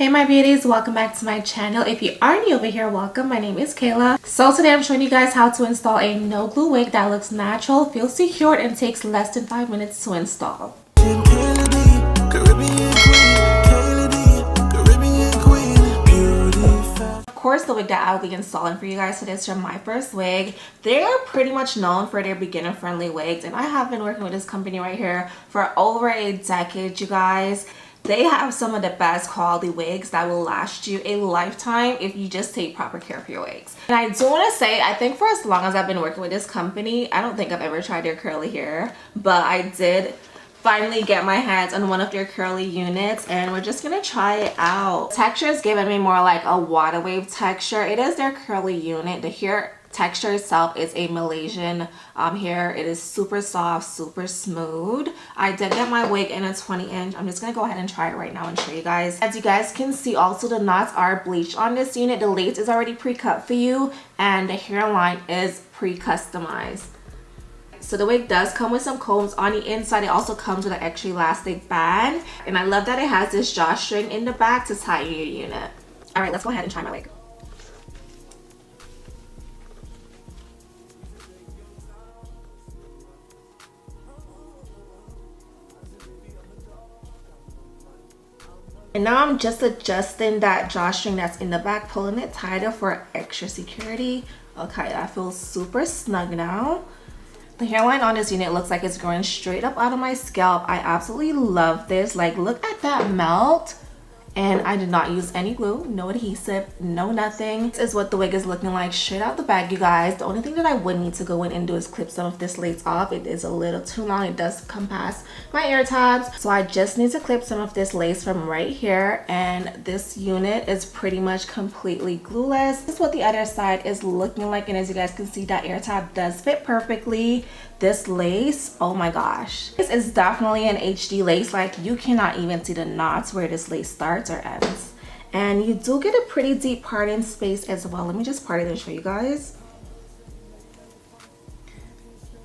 Hey my beauties, welcome back to my channel. If you are new over here, welcome. My name is Kayla. So today I'm showing you guys how to install a no glue wig that looks natural, feels secured, and takes less than 5 minutes to install. Of course, the wig that I'll be installing for you guys today is from Myfirstwig. They are pretty much known for their beginner friendly wigs, and I have been working with this company right here for over a decade, you guys. They have some of the best quality wigs that will last you a lifetime if you just take proper care of your wigs. And I do want to say, I think for as long as I've been working with this company, I don't think I've ever tried their curly hair, but I did finally get my hands on one of their curly units, and we're just gonna try it out. Texture is giving me more like a water wave texture. It is their curly unit. The hair texture itself is a Malaysian hair. It is super soft, super smooth. I did get my wig in a 20-inch. I'm just gonna go ahead and try it right now and show you guys. As you guys can see, also the knots are bleached on this unit. The lace is already pre-cut for you, and the hairline is pre-customized. So the wig does come with some combs on the inside. It also comes with an extra elastic band, and I love that it has this drawstring in the back to tie in your unit. All right, let's go ahead and try my wig. And now I'm just adjusting that drawstring that's in the back, pulling it tighter for extra security. Okay, that feels super snug now. The hairline on this unit looks like it's growing straight up out of my scalp. I absolutely love this. Like, look at that melt. And I did not use any glue, no adhesive, no nothing. This is what the wig is looking like straight out the bag, you guys. The only thing that I would need to go in and do is clip some of this lace off. It is a little too long. It does come past my ear tabs. So I just need to clip some of this lace from right here. And this unit is pretty much completely glueless. This is what the other side is looking like. And as you guys can see, that ear tab does fit perfectly. This lace, oh my gosh, this is definitely an HD lace. Like, you cannot even see the knots where this lace starts or ends, and you do get a pretty deep parting space as well. Let me just part it and show you guys.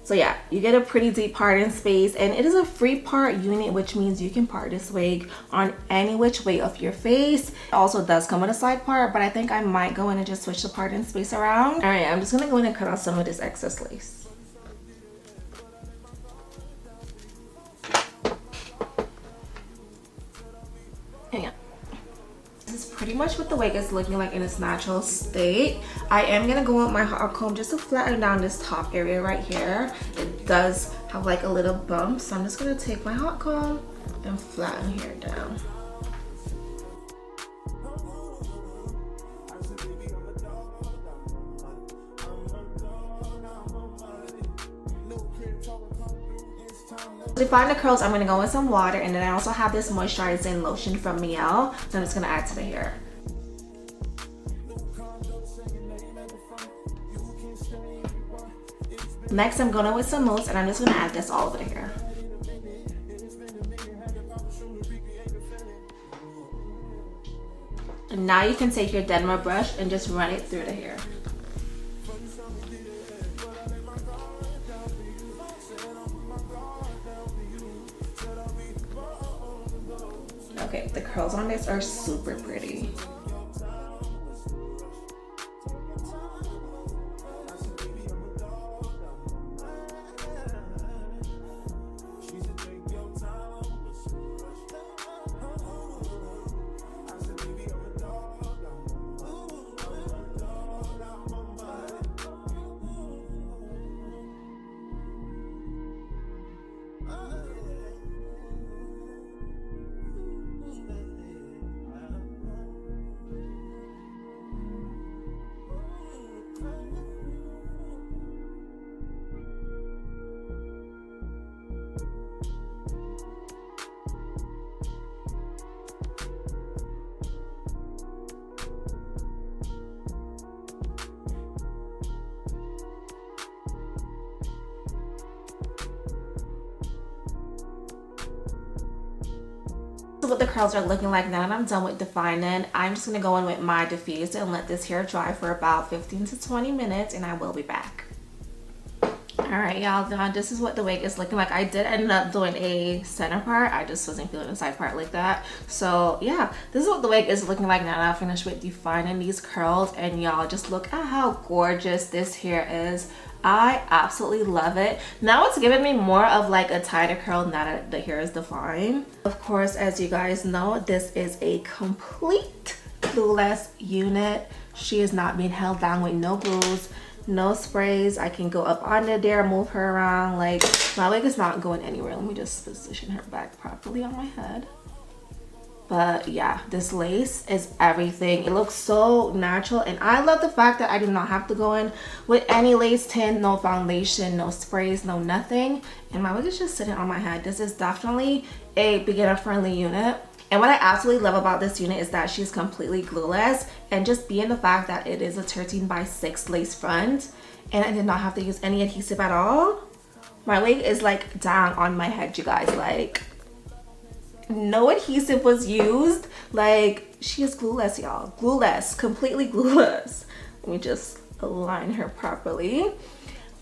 So yeah, you get a pretty deep parting space, and it is a free part unit, which means you can part this wig on any which way of your face. It also does come with a side part, but I think I might go in and just switch the parting space around. All right, I'm just gonna go in and cut off some of this excess lace. This is pretty much what the wig is looking like in its natural state. I am gonna go with my hot comb just to flatten down this top area right here. It does have like a little bump, so I'm just gonna take my hot comb and flatten here down. To define the curls, I'm going to go with some water, and then I also have this moisturizing lotion from 𝐷𝐿, so I'm just going to add to the hair. Next, I'm going with some mousse, and I'm just going to add this all over the hair. And now you can take your Denver brush and just run it through the hair. Okay, the curls on this are super pretty. What the curls are looking like now that I'm done with defining. I'm just going to go in with my diffuser and let this hair dry for about 15 to 20 minutes, and I will be back. Alright y'all, now this is what the wig is looking like. I did end up doing a center part. I just wasn't feeling the side part like that. So yeah, this is what the wig is looking like now that I finished with defining these curls. And y'all, just look at how gorgeous this hair is. I absolutely love it. Now it's giving me more of like a tighter curl now that the hair is defined. Of course, as you guys know, this is a complete glueless unit. She is not being held down with no glues, no sprays. I can go up under there, move her around. Like, my wig is not going anywhere. Let me just position her back properly on my head. But yeah, this lace is everything. It looks so natural, and I love the fact that I did not have to go in with any lace tint, no foundation, no sprays, no nothing, and my wig is just sitting on my head. This is definitely a beginner friendly unit. And what I absolutely love about this unit is that she's completely glueless, and just being the fact that it is a 13x6 lace front and I did not have to use any adhesive at all. My wig is like down on my head, you guys. Like, no adhesive was used. Like, she is glueless, y'all. Glueless, completely glueless. Let me just align her properly.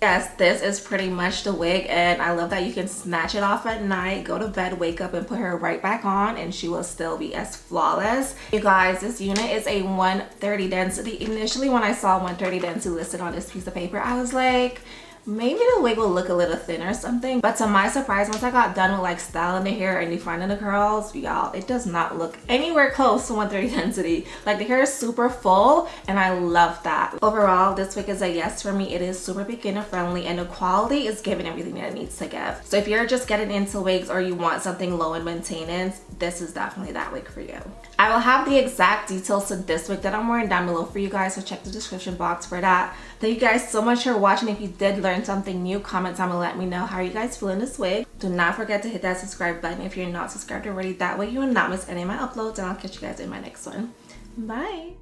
Yes, this is pretty much the wig, and I love that you can snatch it off at night, go to bed, wake up, and put her right back on, and she will still be as flawless. You guys, this unit is a 130 density. Initially, when I saw 130 density listed on this piece of paper, I was like, maybe the wig will look a little thin or something. But to my surprise, once I got done with like styling the hair and defining the curls, y'all, it does not look anywhere close to 130 density. Like, the hair is super full, and I love that. Overall, this wig is a yes for me. It is super beginner friendly, and the quality is giving everything that it needs to give. So if you're just getting into wigs or you want something low in maintenance, this is definitely that wig for you. I will have the exact details to this wig that I'm wearing down below for you guys, so check the description box for that. Thank you guys so much for watching. If you did learn something new, comment down below, let me know how you guys feeling this wig. Do not forget to hit that subscribe button if you're not subscribed already. That way you will not miss any of my uploads, and I'll catch you guys in my next one. Bye.